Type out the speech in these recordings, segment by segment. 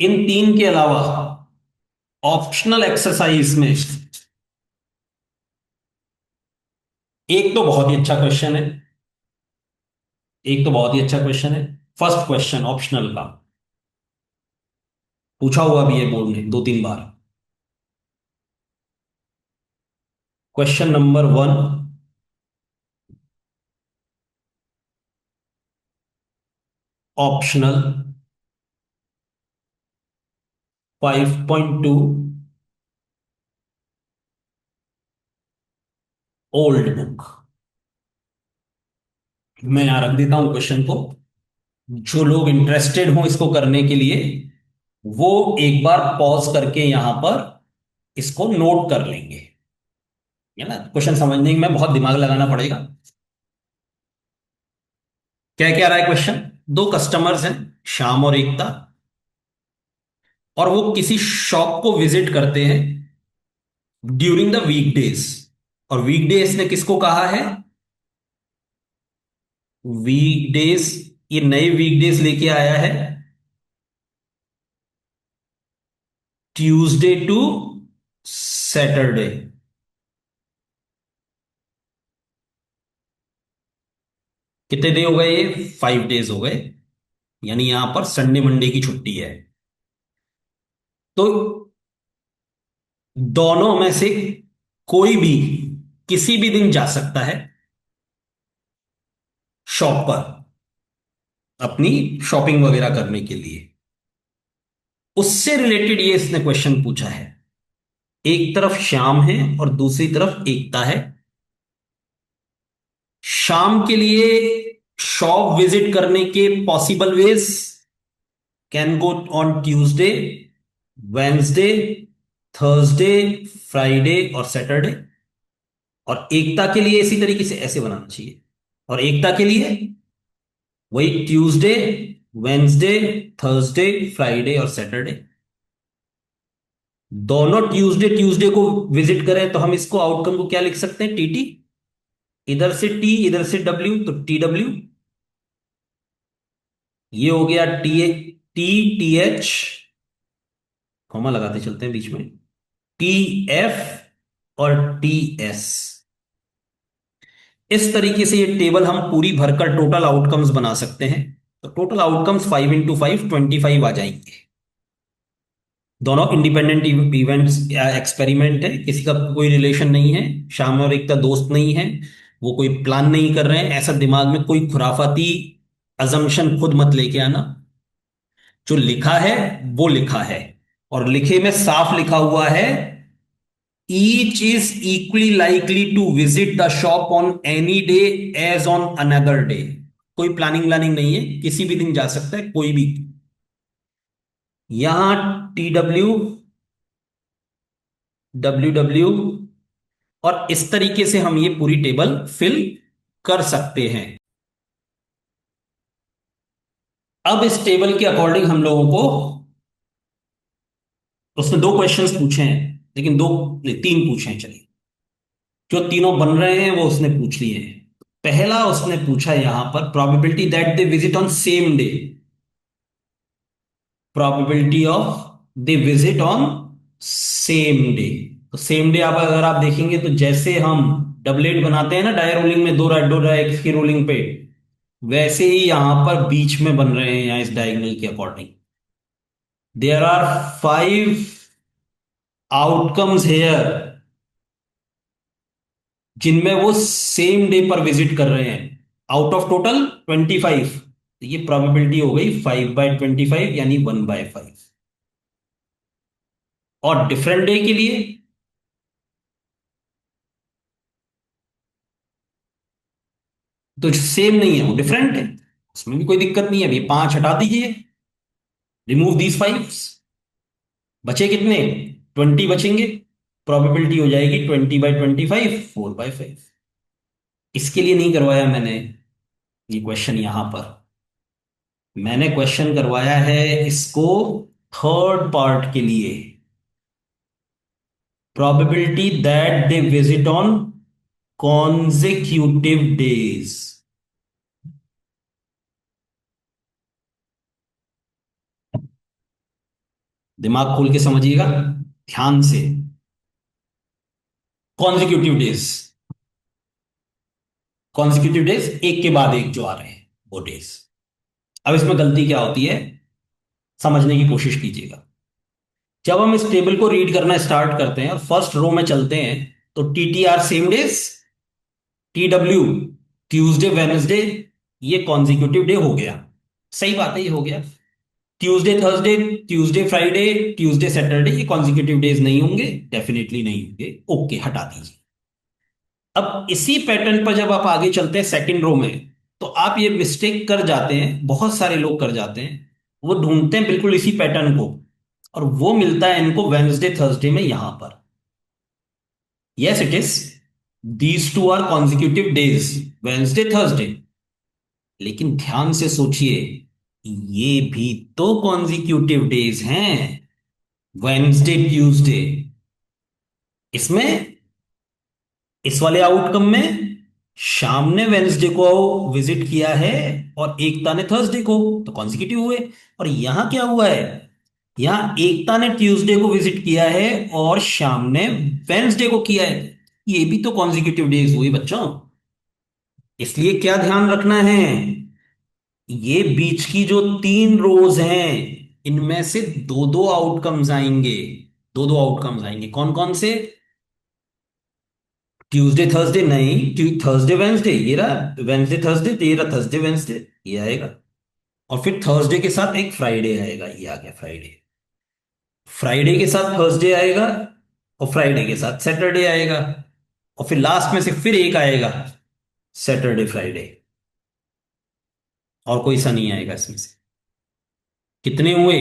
इन तीन के अलावा ऑप्शनल एक्सरसाइज में एक तो बहुत ही अच्छा क्वेश्चन है। एक तो बहुत ही अच्छा क्वेश्चन है। फर्स्ट क्वेश्चन ऑप्शनल का पूछा हुआ भी है बोर्ड ने दो तीन बार। Question number one, optional 5.2 old book. मैं यहां रख देता हूं क्वेश्चन को। जो लोग इंटरेस्टेड हो इसको करने के लिए वो एक बार पॉज करके यहां पर इसको नोट कर लेंगे। है ना, क्वेश्चन समझने में बहुत दिमाग लगाना पड़ेगा। क्या क्या रहा है क्वेश्चन? दो कस्टमर्स हैं, श्याम और एकता, और वो किसी शॉप को विजिट करते हैं ड्यूरिंग द वीकडेज। और वीकडेज ने किसको कहा है? वीकडेज, ये नए वीकडेज लेके आया है ट्यूसडे टू सैटरडे। कितने डे हो गए? ये 5 डेज हो गए। यानी यहां पर संडे मंडे की छुट्टी है। तो दोनों में से कोई भी किसी भी दिन जा सकता है शॉप पर अपनी शॉपिंग वगैरह करने के लिए। उससे रिलेटेड ये इसने क्वेश्चन पूछा है। एक तरफ श्याम है और दूसरी तरफ एकता है। शाम के लिए शॉप विजिट करने के possible ways can go on Tuesday, Wednesday, Thursday, Friday और सैटरडे। और एकता के लिए इसी तरीके से ऐसे बनाना चाहिए। और एकता के लिए वही ट्यूसडे, वेंसडे, थर्सडे, फ्राइडे और सैटरडे। दोनों ट्यूसडे ट्यूसडे को विजिट करें तो हम इसको आउटकम को क्या लिख सकते हैं? टीटी। इधर से टी इधर से डब्ल्यू तो टी डब्ल्यू। ये हो गया T H, T T H, comma लगाते चलते हैं बीच में, टी एफ और टी एस। इस तरीके से ये टेबल हम पूरी भरकर टोटल आउटकम्स बना सकते हैं। तो टोटल आउटकम्स 5 × 5 25 आ जाएंगे। दोनों इंडिपेंडेंट इवेंट्स या एक्सपेरिमेंट है, किसी का कोई रिलेशन नहीं है। श्याम और एकता दोस्त नहीं है। वो कोई प्लान नहीं कर रहे हैं। ऐसा दिमाग में कोई खुराफाती अजम्पशन खुद मत लेके आना। जो लिखा है वो लिखा है। और लिखे में साफ लिखा हुआ है, each is equally likely to visit the shop on any day as on another day. कोई प्लानिंग व्लानिंग नहीं है, किसी भी दिन जा सकता है कोई भी। यहां टी डब्ल्यू, डब्ल्यू डब्ल्यू, और इस तरीके से हम ये पूरी टेबल फिल कर सकते हैं। अब इस टेबल के अकॉर्डिंग हम लोगों को, उसने दो क्वेश्चंस पूछे हैं, लेकिन दो नहीं, तीन पूछे हैं चलिए। जो तीनों बन रहे हैं वो उसने पूछ लिए हैं। पहला उसने पूछा यहां पर probability that they visit on same day. Probability of they visit on same day. तो सेम डे आप अगर आप देखेंगे तो जैसे हम डबलेट बनाते हैं ना डाय रोलिंग में, दो एक्स की रोलिंग पे, वैसे ही यहां पर बीच में बन रहे हैं यहां इस डायगोनल के according. There are 5 outcomes here जिनमें वो सेम डे पर विजिट कर रहे हैं, आउट ऑफ टोटल 25। तो ये प्रोबेबिलिटी हो गई 5/25 यानी 1/5। और डिफरेंट डे के लिए तो सेम नहीं है, वो डिफरेंट है, उसमें भी कोई दिक्कत नहीं है। अभी 5 हटा दीजिए, रिमूव दीज 5। बचे कितने? 20 बचेंगे। प्रोबेबिलिटी हो जाएगी 20/25, 4/5। इसके लिए नहीं करवाया मैंने ये क्वेश्चन यहां पर। मैंने क्वेश्चन करवाया है इसको थर्ड पार्ट के लिए। Probability that they visit on consecutive days। दिमाग खोल के समझिएगा ध्यान से। कॉन्जिक्यूटिव डेज, कॉन्जिक्यूटिव डेज एक के बाद एक जो आ रहे हैं वो डेज। अब इसमें गलती क्या होती है, समझने की कोशिश कीजिएगा। जब हम इस टेबल को रीड करना स्टार्ट करते हैं और फर्स्ट रो में चलते हैं, तो TTR same days, TW Tuesday Wednesday, ये कॉन्जिक्यूटिव डे हो गया। सही बात है, ये हो गया। Tuesday Thursday, Tuesday Friday, Tuesday Saturday, ये कॉन्जिक्यूटिव डेज नहीं होंगे, डेफिनेटली नहीं होंगे। ओके, हटा दीजिए। अब इसी पैटर्न पर जब आप आगे चलते हैं सेकंड रो में, तो आप ये मिस्टेक कर जाते हैं, बहुत सारे लोग कर जाते हैं। वो ढूंढते हैं बिल्कुल इसी पैटर्न को, और वो मिलता है इनको वेंसडे थर्सडे में यहां पर। Yes it is, these two are consecutive days, Wednesday Thursday. लेकिन ध्यान से सोचिए, ये भी तो कॉन्जिक्यूटिव डेज हैं, वेंसडे ट्यूसडे। इसमें, इस वाले आउटकम में शाम ने वेंसडे को विजिट किया है और एकता ने थर्सडे को, तो कॉन्जिक्यूटिव हुए। और यहां क्या हुआ है, यहां एकता ने ट्यूसडे को विजिट किया है और शाम ने वेंसडे को किया है, ये भी तो कॉन्जिक्यूटिव डेज हुए बच्चों। इसलिए क्या ध्यान रखना है, ये बीच की जो तीन रोज हैं, इनमें से दो दो आउटकम्स आएंगे। दो दो आउटकम्स आएंगे, कौन कौन से? ट्यूसडे थर्सडे नहीं, थर्सडे वेंसडे ये रहा, वेंसडे थर्सडे तो ये रहा, थर्सडे वेंसडे ये आएगा। और फिर थर्सडे के साथ एक फ्राइडे आएगा, ये आ गया फ्राइडे। फ्राइडे के साथ थर्सडे आएगा, और फ्राइडे के साथ सैटरडे आएगा। और फिर लास्ट में से फिर एक आएगा, सैटरडे फ्राइडे। और कोई सा नहीं आएगा इसमें से। कितने हुए?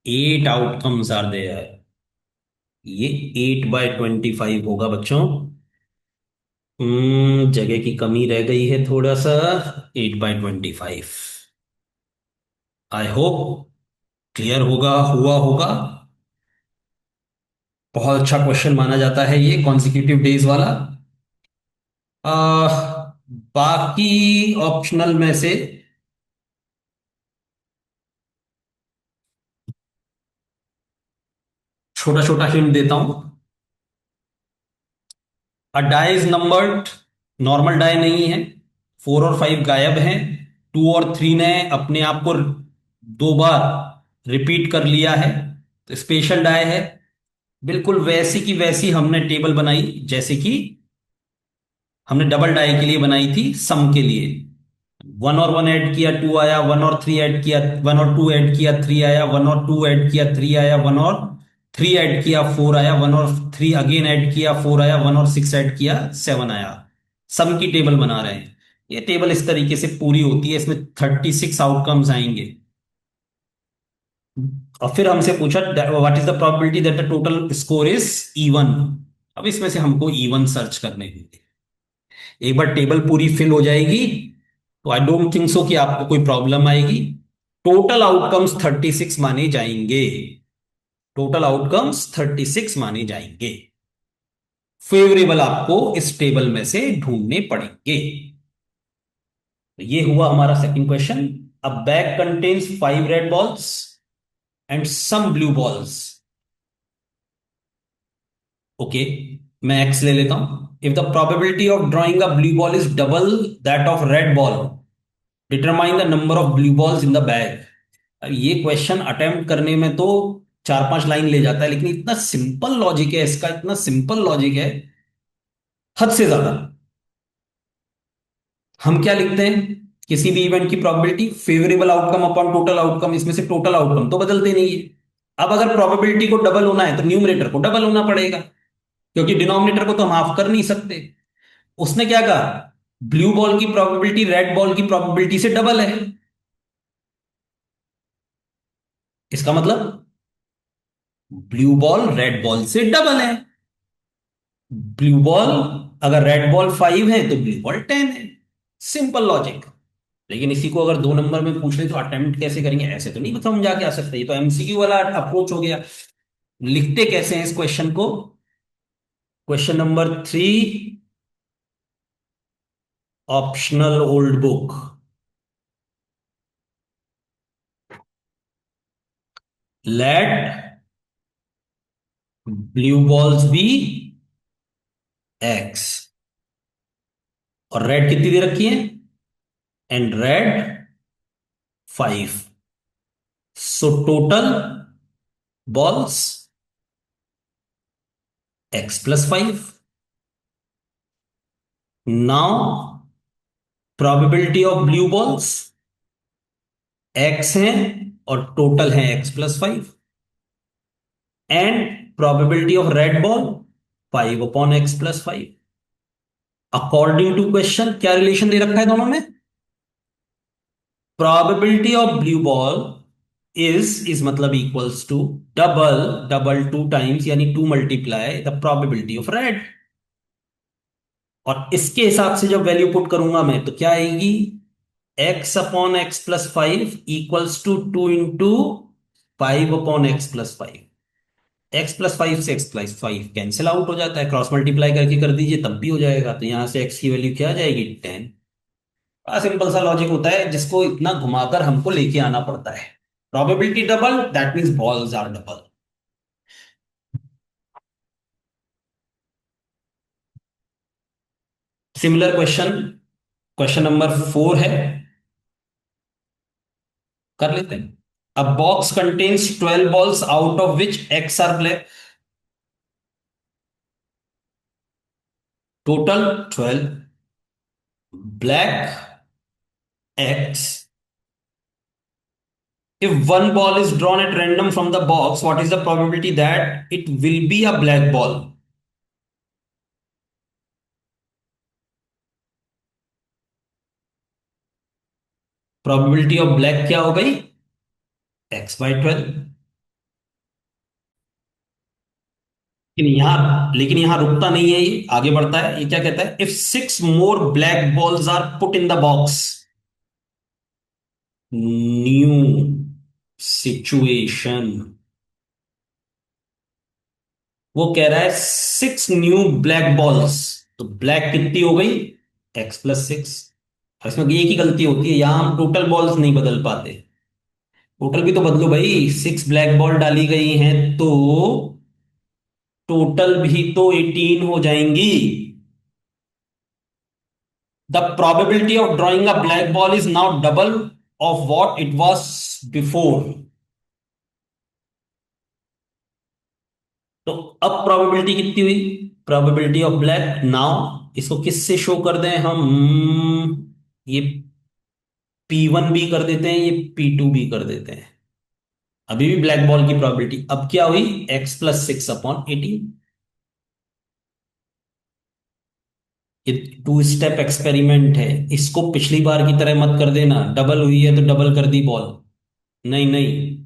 8 आउटकम्स आर देयर। ये 8/25 होगा बच्चों। जगह की कमी रह गई है थोड़ा सा। 8/25। आई होप क्लियर होगा, हुआ होगा। बहुत अच्छा क्वेश्चन माना जाता है ये कॉन्जिक्यूटिव डेज वाला। बाकी ऑप्शनल में से छोटा छोटा हिंट देता हूं। A die is numbered, normal die नहीं है। 4 और 5 गायब हैं। 2 और 3 ने अपने आप को 2 बार रिपीट कर लिया है, तो स्पेशल डाई है। बिल्कुल वैसी की वैसी हमने टेबल बनाई जैसे कि हमने डबल डाई के लिए बनाई थी, सम के लिए। 1 और 1 ऐड किया 2 आया, 1 और 3 ऐड किया, 1 और 2 ऐड किया 3 आया, 1 और 2 ऐड किया 3 आया, 1 और 3 ऐड किया 4 आया, 1 और 3 अगेन ऐड किया 4 आया, 1 और 6 ऐड किया 7 आया। सम की टेबल बना रहे हैं। ये टेबल इस तरीके से पूरी होती है, इसमें 36 आउटकम्स आएंगे। और फिर हमसे पूछा what is the probability that the total score is even. अब इसमें से हमको इवन सर्च करने होंगे। एक बार टेबल पूरी फिल हो जाएगी, तो आई डोंट थिंक सो कि आपको कोई प्रॉब्लम आएगी। टोटल आउटकम्स 36 माने जाएंगे। टोटल आउटकम्स 36 माने जाएंगे। फेवरेबल आपको इस टेबल में से ढूंढने पड़ेंगे। तो ये हुआ हमारा second question. A bag contains 5 red balls and some blue balls. Okay, मैं एक्स ले लेता हूं। If the probability of drawing a blue ball is double that of red ball, determine the number of blue balls in the bag. ये question attempt करने में तो 4-5 line ले जाता है, लेकिन इतना सिंपल लॉजिक है इसका, इतना सिंपल लॉजिक है, हद से ज्यादा। हम क्या लिखते हैं, किसी भी इवेंट की probability favourable outcome upon total outcome, इसमें से टोटल आउटकम तो बदलते नहीं है। अब अगर प्रोबेबिलिटी को डबल होना है तो न्यूमरेटर को डबल होना पड़ेगा, क्योंकि डिनोमिनेटर को तो हम हाफ कर नहीं सकते। उसने क्या कहा, ब्लू बॉल की प्रोबेबिलिटी रेड बॉल की प्रोबेबिलिटी से डबल है। इसका मतलब ब्लू बॉल रेड बॉल से डबल है। ब्लू बॉल, अगर रेड बॉल 5 है तो ब्लू बॉल 10 है। Simple logic. लेकिन इसी को अगर 2 नंबर में पूछ ले तो अटेम्प्ट कैसे करेंगे, ऐसे तो नहीं समझा के आ सकते, ये तो MCQ वाला अप्रोच हो गया। लिखते कैसे हैं इस क्वेश्चन को? Question number 3, optional old book. Let blue balls be x, और रेड कितनी दे रखी है, and red 5। So total balls x+5। Now probability of blue balls x है और टोटल है x+5, and probability of red ball 5/x+5। According to question क्या relation दे रखा है दोनों में, probability of blue ball is मतलब equals to double, double 2 times यानी 2 multiply the probability of red. और इसके हिसाब से जब वैल्यू पुट करूंगा मैं तो क्या आएगी, x/x+5 equals to 2 × 5/x+5। x+5 से x+5 कैंसिल आउट हो जाता है, क्रॉस मल्टीप्लाई करके कर दीजिए तब भी हो जाएगा, तो यहां से x की वैल्यू क्या आ जाएगी, 10। बड़ा सिंपल सा लॉजिक होता है जिसको इतना घुमाकर हमको लेके आना पड़ता है। Probability double that means balls are double. Similar question, question number 4 है, कर लेते हैं। A box contains 12 balls out of which x are black, total 12, black x. If one ball is drawn at random from the box, what is the probability that it will be a black ball? Probability of black क्या हो गई, x/12। लेकिन यहां रुकता नहीं है, ये आगे बढ़ता है। ये क्या कहता है, if 6 more black balls are put in the box, new situation. वो कह रहा है 6 न्यू ब्लैक बॉल्स, तो ब्लैक कितनी हो गई, x+6। इसमें एक ही गलती होती है, यहां हम टोटल बॉल्स नहीं बदल पाते। टोटल भी तो बदलो भाई, 6 ब्लैक बॉल डाली गई हैं तो टोटल भी तो 18 हो जाएंगी। The probability of drawing a black ball is now double of what it was before. तो अब प्रोबेबिलिटी कितनी हुई, प्रोबेबिलिटी ऑफ ब्लैक नाउ, इसको किससे शो कर दें हम, ये P1 भी कर देते हैं, ये P2 भी कर देते हैं। अभी भी ब्लैक बॉल की प्रोबेबिलिटी अब क्या हुई, x+6/18। ये 2 स्टेप एक्सपेरिमेंट है, इसको पिछली बार की तरह मत कर देना, डबल हुई है तो डबल कर दी बॉल। नहीं नहीं,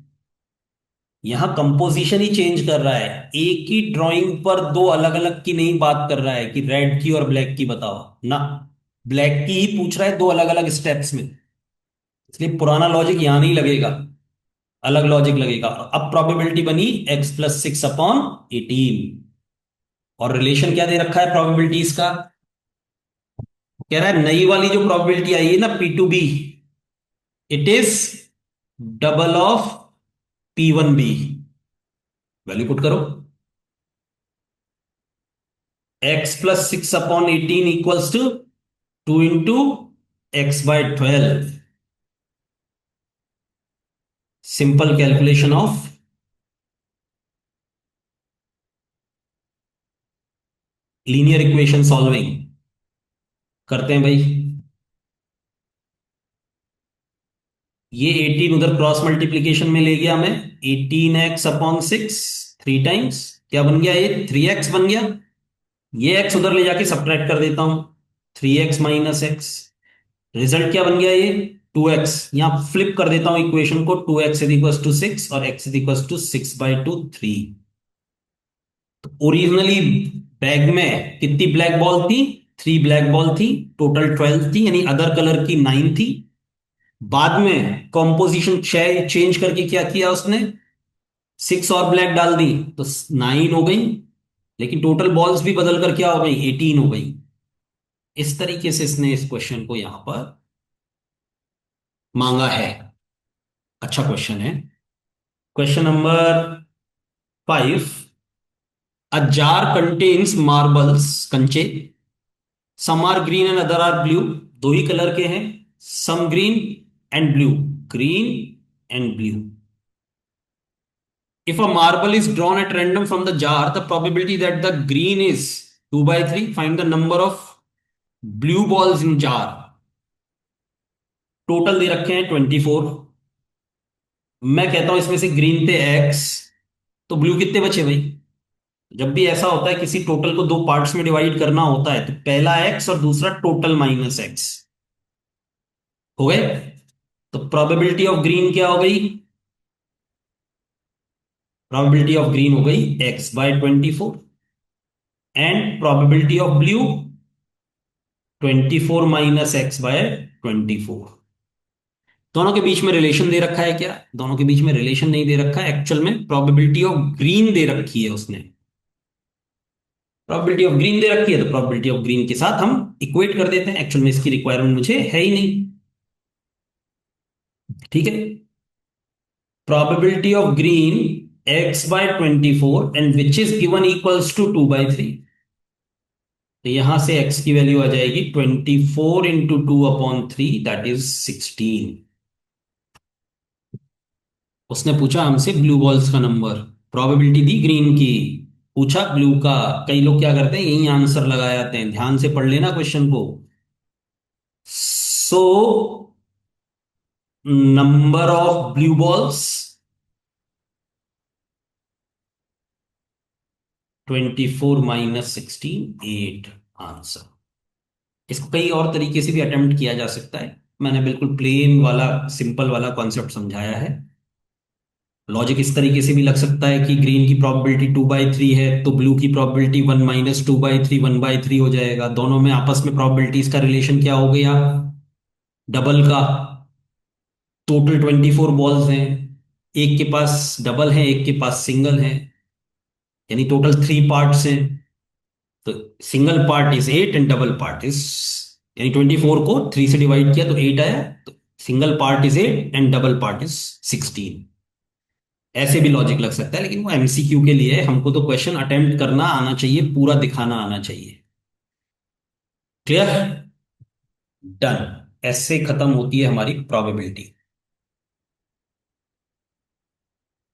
यहां कंपोजिशन ही चेंज कर रहा है, एक ही ड्राइंग पर दो अलग अलग की नहीं बात कर रहा है कि रेड की और ब्लैक की बताओ ना, ब्लैक की ही पूछ रहा है दो अलग अलग स्टेप्स में। इसलिए पुराना लॉजिक यहां नहीं लगेगा, अलग लॉजिक लगेगा। अब प्रोबेबिलिटी बनी x+6/18, और रिलेशन क्या दे रखा है प्रोबेबिलिटीज का, कह रहा है नई वाली जो प्रोबेबिलिटी आई है ना P2B, it is double of P1B। Value put करो, x+6/18 equals to 2 × x/12। Simple calculation of linear equation solving करते हैं भाई। ये 18 उधर क्रॉस मल्टीप्लीकेशन में ले गया मैं, 18x/6, 3 टाइम्स क्या बन गया, ये 3x बन गया। ये x उधर ले जाके सब्ट्रैक्ट कर देता हूं, 3x - x, रिजल्ट क्या बन गया, ये 2x। यहां फ्लिप कर देता हूं इक्वेशन को, 2x = 6 और x = 6/2 3। ओरिजिनली बैग में कितनी ब्लैक बॉल थी, 3 ब्लैक बॉल थी, टोटल 12 थी, यानी अदर कलर की 9 थी। बाद में कॉम्पोजिशन चेंज करके क्या किया उसने, 6 और ब्लैक डाल दी तो 9 हो गई, लेकिन टोटल बॉल्स भी बदल कर क्या हो गई, 18 हो गई। इस तरीके से इसने इस क्वेश्चन को यहां पर मांगा है। अच्छा क्वेश्चन है। Question number 5। A jar contains marbles, कंचे। Some are green and other are blue. दो ही कलर के हैं। Some green and blue. Green and blue. If a marble is drawn at random from the jar, the probability that the green is 2 by 3. Find the number of blue balls in jar. Total दे रखे हैं 24। मैं कहता हूं इसमें से green थे x, तो ब्लू कितने बचे भाई? जब भी ऐसा होता है किसी टोटल को दो पार्ट्स में डिवाइड करना होता है, तो पहला एक्स और दूसरा टोटल माइनस एक्स हो गए। तो प्रोबेबिलिटी ऑफ ग्रीन क्या हो गई? प्रोबेबिलिटी ऑफ ग्रीन हो गई x by 24। And probability of blue 24 minus x by 24। दोनों के बीच में रिलेशन दे रखा है क्या? दोनों के बीच में रिलेशन नहीं दे रखा है। एक्चुअल में प्रोबेबिलिटी ऑफ ग्रीन दे रखी है उसने। प्रोबेबिलिटी ऑफ ग्रीन दे रखी है तो प्रोबेबिलिटी ऑफ ग्रीन के साथ हम इक्वेट कर देते हैं। एक्चुअल में इसकी रिक्वायरमेंट मुझे है ही नहीं। ठीक है। Probability of green x by 24 and which is given equals to 2/3। तो यहां से x की वैल्यू आ जाएगी 24 इंटू 2/3, दैट इज 16। उसने पूछा हमसे ब्लू बॉल्स का नंबर, प्रोबेबिलिटी दी ग्रीन की, पूछा ब्लू का। कई लोग क्या करते हैं, यही आंसर लगा जाते हैं। ध्यान से पढ़ लेना क्वेश्चन को। So number of blue balls 24 minus 16, 8 answer. इसको कई और तरीके से भी अटेम्प्ट किया जा सकता है। मैंने बिल्कुल प्लेन वाला सिंपल वाला कॉन्सेप्ट समझाया है। लॉजिक इस तरीके से भी लग सकता है कि ग्रीन की प्रोबेबिलिटी 2/3 है, तो ब्लू की प्रोबेबिलिटी 1 माइनस 2/3, 1/3 हो जाएगा। दोनों में आपस में प्रोबेबिलिटीज का रिलेशन क्या हो गया? डबल का। टोटल 24 बॉल्स हैं, एक के पास डबल है, एक के पास सिंगल है, यानी टोटल 3 पार्ट्स हैं। तो single part is 8 and double part is, यानी 24 को 3 से डिवाइड किया तो 8 आया। तो single part is 8 and double part is 16। ऐसे भी लॉजिक लग सकता है, लेकिन वो एमसीक्यू के लिए है। हमको तो क्वेश्चन अटेम्प्ट करना आना चाहिए, पूरा दिखाना आना चाहिए। क्लियर? डन। ऐसे खत्म होती है हमारी प्रोबेबिलिटी।